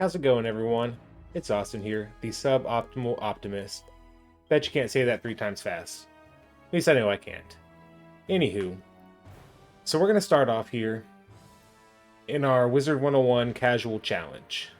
How's it going, everyone? It's Austin here, the suboptimal optimist. Bet you can't say that 3 times fast. At least I know I can't. Anywho, so we're going to start off here in our Wizard 101 casual challenge.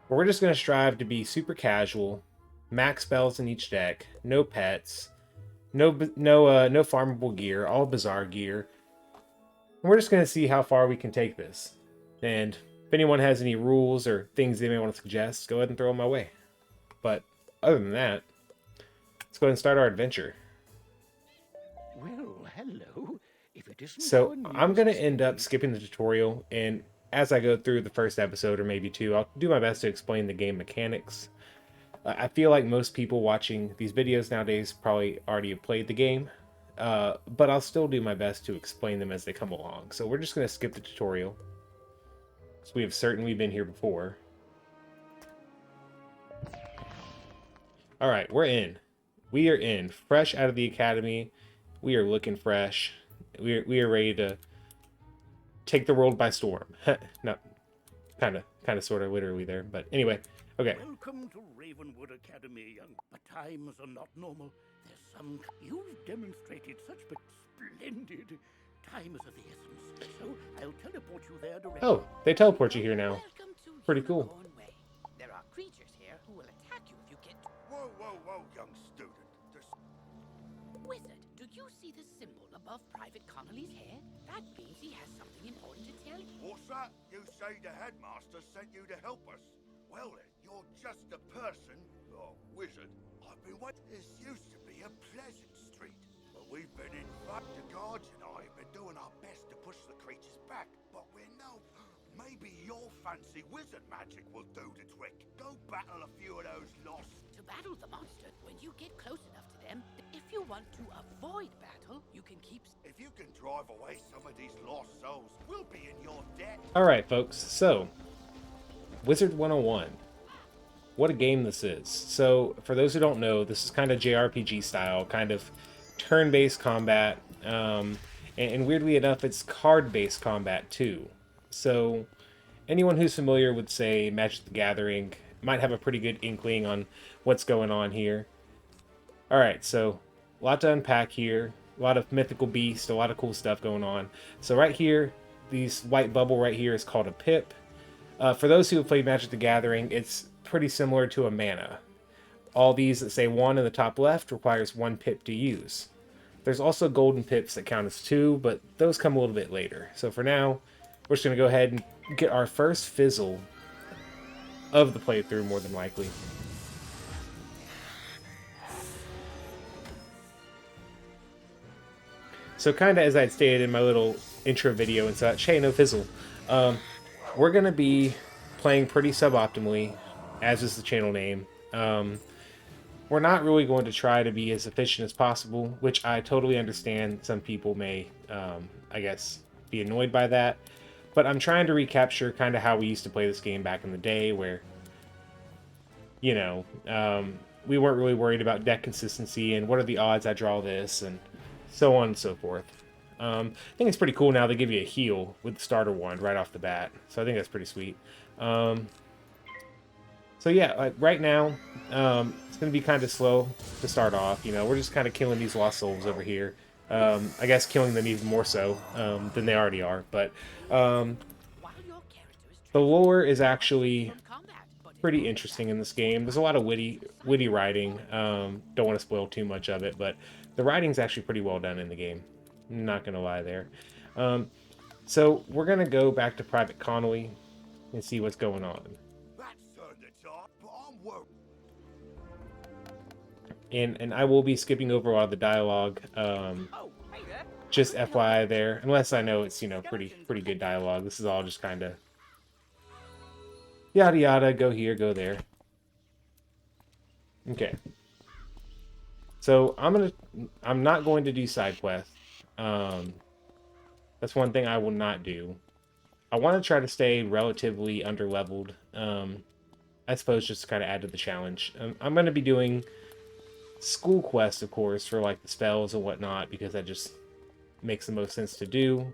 Where we're just going to strive to be super casual, max spells in each deck, no pets, no farmable gear, all bizarre gear. And we're just going to see how far we can take this. And if anyone has any rules or things they may want to suggest, go ahead and throw them my way. But other than that, let's go ahead and start our adventure. Well, hello. If it isn't So our I'm going to newest end up slave. skipping the tutorial, and as I go through the first episode or maybe two, I'll do my best to explain the game mechanics. I feel like most people watching these videos nowadays probably already have played the game, but I'll still do my best to explain them as they come along. So we're just going to skip the tutorial. So we have certainly been here before. All right, we're in. We are in. Fresh out of the academy. We are looking fresh. We are ready to take the world by storm. No, kind of, sort of, literally there. But anyway, okay. Welcome to Ravenwood Academy, young. But times are not normal. There's some. You've demonstrated such splendid. Time is of the essence, so I'll teleport you there directly. Oh, they teleport you here now. Welcome to Pretty cool. Unicorn Way. There are creatures here who will attack you if you get Whoa, young student. Wizard. Do you see the symbol above Private Connolly's head? That means he has something important to tell you. What's that? You say the headmaster sent you to help us? Well then, you're just a person, or wizard. I've been waiting. This used to be a pleasant street, but we've been in fact the guards and I have been doing our best to push the creatures back, but we're no. Maybe your fancy wizard magic will do the trick. Go battle a few of those lost. To battle the monster, when you get close enough to them, if you want to avoid battle, you can keep. If you can drive away some of these lost souls, we'll be in your debt. All right, folks. So, Wizard 101. What a game this is. So, for those who don't know, this is kind of JRPG style, kind of turn-based combat. And weirdly enough, it's card-based combat too. So, anyone who's familiar with, say, Magic the Gathering might have a pretty good inkling on what's going on here. Alright, so a lot to unpack here. A lot of mythical beasts, a lot of cool stuff going on. So right here, this white bubble right here is called a pip. For those who have played Magic the Gathering, it's pretty similar to a mana. All these that say 1 in the top left requires 1 pip to use. There's also golden pips that count as 2, but those come a little bit later. So for now, we're just going to go ahead and get our first fizzle of the playthrough, more than likely. So kind of as I had stated in my little intro video and such, hey, no fizzle. We're going to be playing pretty suboptimally, as is the channel name. We're not really going to try to be as efficient as possible, which I totally understand some people may, I guess, be annoyed by that. But I'm trying to recapture kind of how we used to play this game back in the day where, you know, we weren't really worried about deck consistency and what are the odds I draw this and so on and so forth. I think it's pretty cool now they give you a heal with the starter wand right off the bat. So I think that's pretty sweet. So yeah, like right now, it's going to be kind of slow to start off. You know, we're just kind of killing these lost souls over here. I guess killing them even more so than they already are. But While your character is the lore is actually from combat, but pretty interesting in this game. There's a lot of witty writing. Don't want to spoil too much of it, but the writing's actually pretty well done in the game. Not gonna lie there. So we're gonna go back to Private Connolly and see what's going on. That's the top, but I'm worried. And I will be skipping over a lot of the dialogue. Oh, hey there. Just FYI there, unless I know it's, you know, pretty good dialogue. This is all just kind of yada yada, go here, go there. Okay. So I'm not going to do side quests. That's one thing I will not do. I want to try to stay relatively underleveled. I suppose just to kind of add to the challenge. I'm going to be doing school quests, of course, for like the spells and whatnot, because that just makes the most sense to do.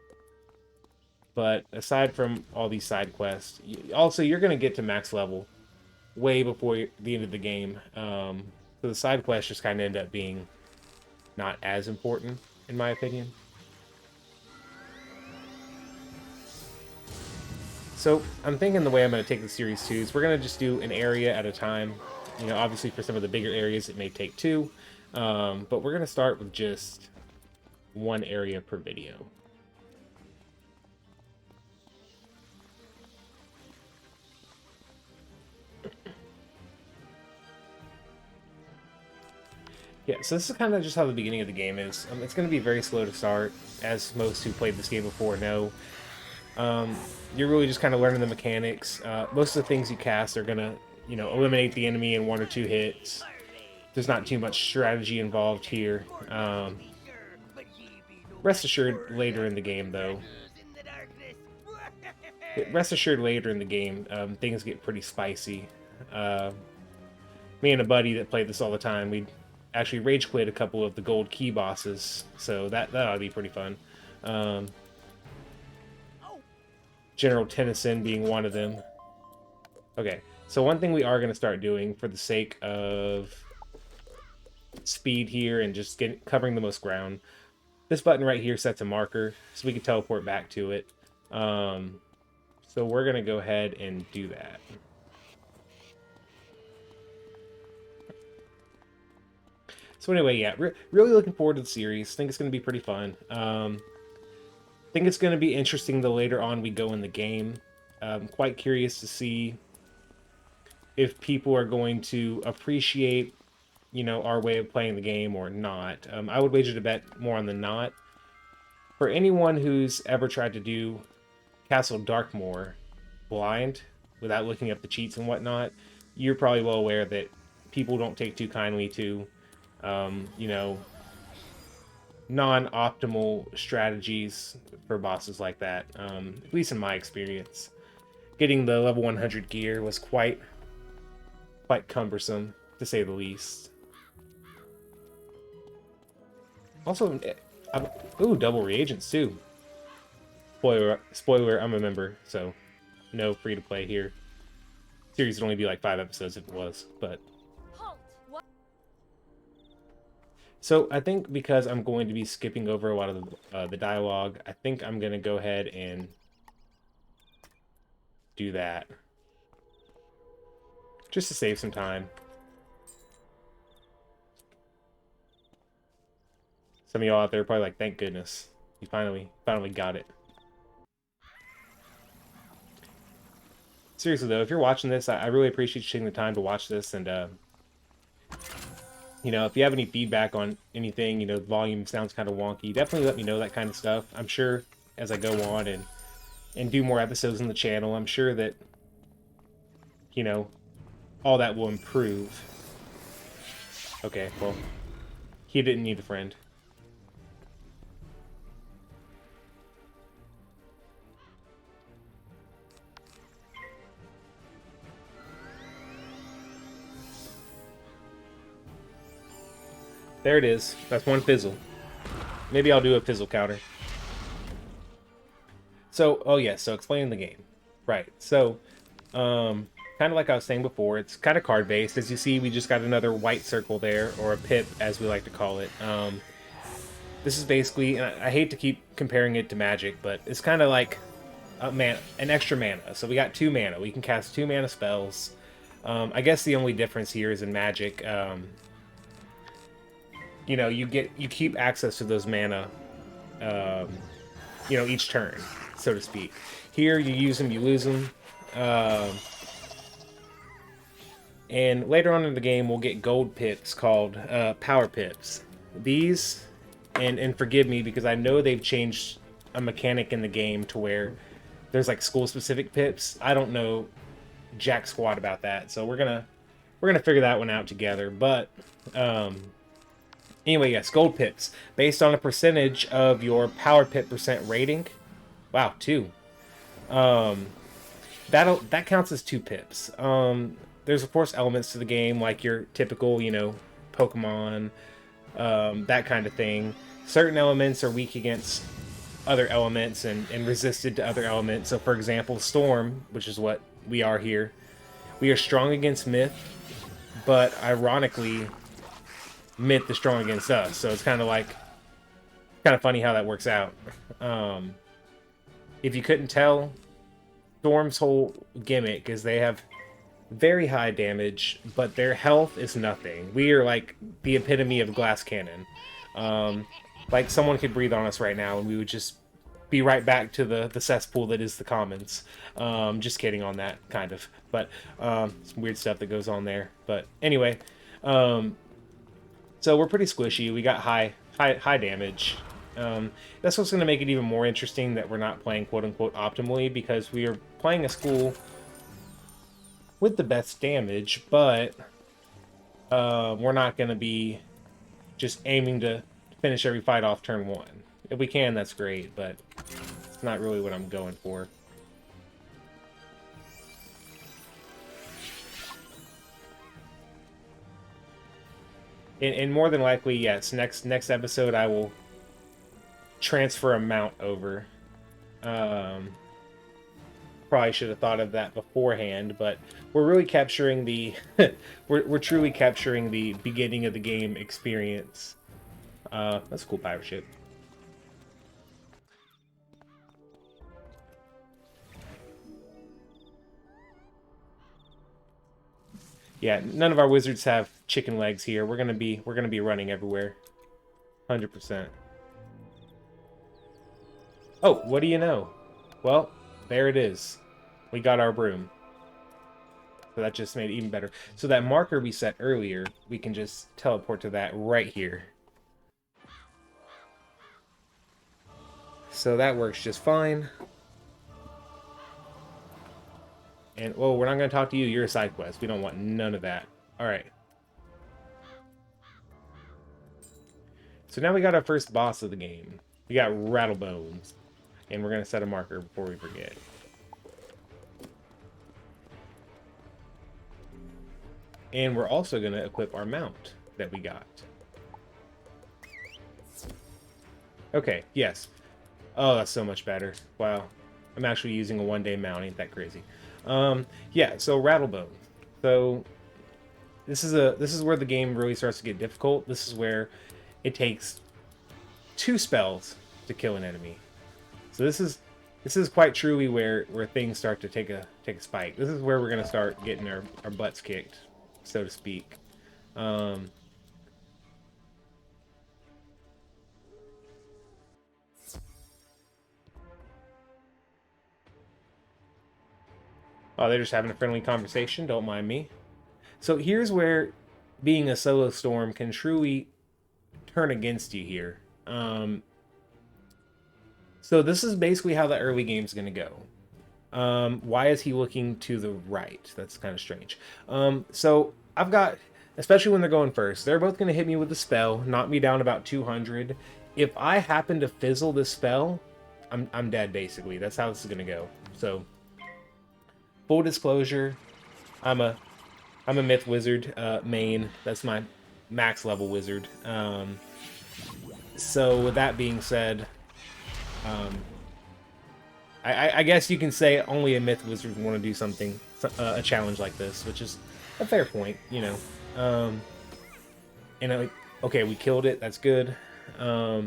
But aside from all these side quests, also you're going to get to max level way before the end of the game. So the side quests just kind of end up being not as important, in my opinion. So I'm thinking the way I'm going to take the series too is we're going to just do an area at a time. You know, obviously for some of the bigger areas it may take two, but we're going to start with just one area per video. Yeah, so this is kind of just how the beginning of the game is. It's going to be very slow to start, as most who played this game before know. You're really just kind of learning the mechanics. Most of the things you cast are going to, you know, eliminate the enemy in 1 or 2 hits. There's not too much strategy involved here. Rest assured later in the game, though. Rest assured later in the game, things get pretty spicy. Me and a buddy that played this all the time, we'd actually rage quit a couple of the gold key bosses, so that ought to be pretty fun. General Tennyson being one of them. Okay, so one thing we are going to start doing for the sake of speed here and just covering the most ground, this button right here sets a marker so we can teleport back to it. So we're going to go ahead and do that. So anyway, yeah, really looking forward to the series. Think it's going to be pretty fun. Think it's going to be interesting the later on we go in the game. I'm quite curious to see if people are going to appreciate, you know, our way of playing the game or not. I would wager to bet more on the not. For anyone who's ever tried to do Castle Darkmoor blind without looking up the cheats and whatnot, you're probably well aware that people don't take too kindly to you know, non-optimal strategies for bosses like that. At least in my experience, getting the level 100 gear was quite cumbersome, to say the least. Also, ooh, double reagents too. Spoiler, I'm a member, so no free to play here. Series would only be like 5 episodes if it was, but. So I think because I'm going to be skipping over a lot of the dialogue, I think I'm going to go ahead and do that. Just to save some time. Some of y'all out there are probably like, thank goodness. You finally got it. Seriously though, if you're watching this, I really appreciate you taking the time to watch this, and you know, if you have any feedback on anything, you know, the volume sounds kind of wonky, definitely let me know that kind of stuff. I'm sure as I go on and do more episodes on the channel, I'm sure that, you know, all that will improve. Okay, well, he didn't need a friend. There it is. That's one fizzle. Maybe I'll do a fizzle counter. So, oh yeah, so explaining the game. Right, so, kind of like I was saying before, it's kind of card-based. As you see, we just got another white circle there, or a pip, as we like to call it. This is basically, and I hate to keep comparing it to Magic, but it's kind of like an extra mana. So we got 2 mana. We can cast 2 mana spells. I guess the only difference here is in Magic, you know, you keep access to those mana, you know, each turn, so to speak. Here, you use them, you lose them. And later on in the game, we'll get gold pips called power pips. These, and forgive me because I know they've changed a mechanic in the game to where there's like school-specific pips. I don't know jack squat about that, so we're gonna figure that one out together. But anyway, yes, gold pips. Based on a percentage of your power pip percent rating. Wow, 2. That counts as 2 pips. There's, of course, elements to the game, like your typical, you know, Pokemon, that kind of thing. Certain elements are weak against other elements and resisted to other elements. So, for example, Storm, which is what we are here, we are strong against Myth, but ironically, Myth is strong against us. So it's kind of funny how that works out. If you couldn't tell, Storm's whole gimmick is they have very high damage, but their health is nothing. We are like the epitome of glass cannon. Like someone could breathe on us right now and we would just be right back to the cesspool that is the commons. Just kidding on that, kind of. But some weird stuff that goes on there. But anyway, so we're pretty squishy. We got high damage. That's what's going to make it even more interesting that we're not playing quote-unquote optimally, because we are playing a school with the best damage, but we're not going to be just aiming to finish every fight off turn 1. If we can, that's great, but it's not really what I'm going for. And more than likely, yes, next episode I will transfer a mount over. Probably should have thought of that beforehand, but we're really capturing the we're truly capturing the beginning of the game experience. That's a cool pirate ship. Yeah, none of our wizards have chicken legs here. We're gonna be running everywhere, 100%. Oh, what do you know? Well, there it is. We got our broom. So that just made it even better. So that marker we set earlier, we can just teleport to that right here. So that works just fine. And, whoa, we're not going to talk to you. You're a side quest. We don't want none of that. All right. So now we got our first boss of the game. We got Rattlebones. And we're going to set a marker before we forget. And we're also going to equip our mount that we got. Okay, yes. Oh, that's so much better. Wow. I'm actually using a one-day mount. Ain't that crazy? Yeah, so Rattlebone. So this is where the game really starts to get difficult. This is where it takes 2 spells to kill an enemy. So this is quite truly where things start to take a spike. This is where we're gonna start getting our butts kicked, so to speak. Oh, they're just having a friendly conversation. Don't mind me. So here's where being a solo storm can truly turn against you here. So this is basically how the early game's going to go. Why is he looking to the right? That's kind of strange. So I've got, especially when they're going first, they're both going to hit me with a spell, knock me down about 200. If I happen to fizzle this spell, I'm dead, basically. That's how this is going to go. So, full disclosure, I'm a myth wizard main. That's my max level wizard. So with that being said, I guess you can say only a myth wizard would want to do something, a challenge like this, which is a fair point, you know. And okay, we killed it. That's good. I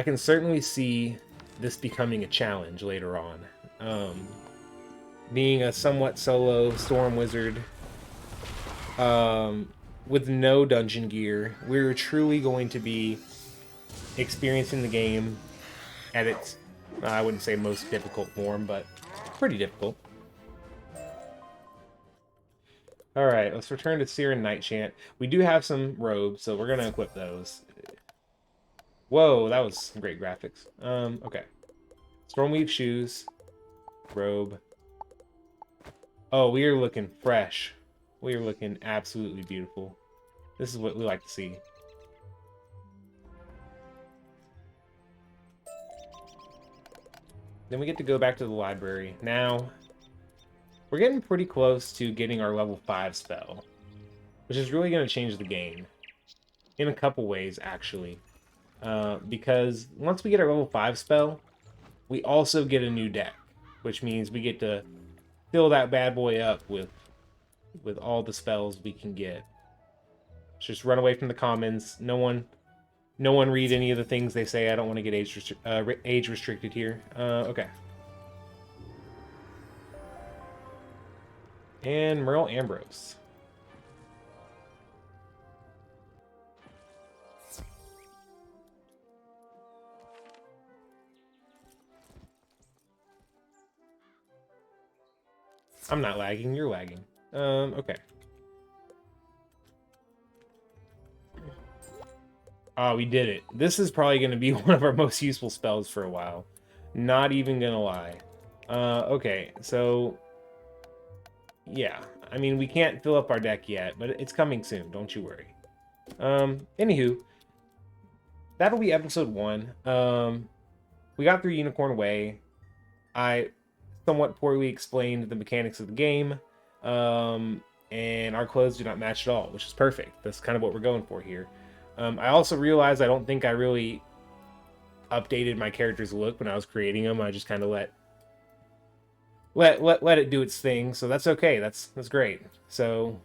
can certainly see this becoming a challenge later on. Being a somewhat solo storm wizard with no dungeon gear, we're truly going to be experiencing the game at its, I wouldn't say most difficult form, but pretty difficult. Alright, let's return to Seer and Nightchant. We do have some robes, so we're going to equip those. Whoa, that was some great graphics. Okay. Stormweave shoes. Robe. Oh, we are looking fresh. We are looking absolutely beautiful. This is what we like to see. Then we get to go back to the library. Now, we're getting pretty close to getting our level 5 spell, which is really going to change the game. In a couple ways, actually. because once we get our level 5 spell, we also get a new deck, which means we get to fill that bad boy up with all the spells we can get. Just run away from the commons. No one read any of the things they say. I don't want to get age restricted here. Okay. And Merle Ambrose. I'm not lagging, you're lagging. Okay. Oh, we did it. This is probably going to be one of our most useful spells for a while. Not even gonna lie. Okay, so... yeah, I mean, we can't fill up our deck yet, but it's coming soon, don't you worry. Anywho, that'll be episode 1. We got through Unicorn Way. I somewhat poorly explained the mechanics of the game, and our clothes do not match at all, which is perfect. That's kind of what we're going for here. I also realized I don't think I really updated my character's look when I was creating them. I just kind of let it do its thing, so that's okay. That's great. So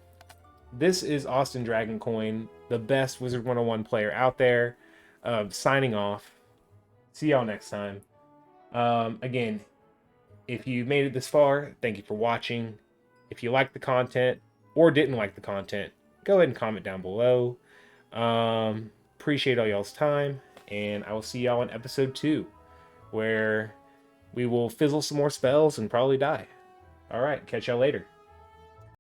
this is Austin Dragoncoin, the best Wizard 101 player out there, signing off. See y'all next time. Again, if you made it this far, thank you for watching. If you liked the content or didn't like the content, go ahead and comment down below. Appreciate all y'all's time, and I will see y'all in episode 2, where we will fizzle some more spells and probably die. Alright, catch y'all later.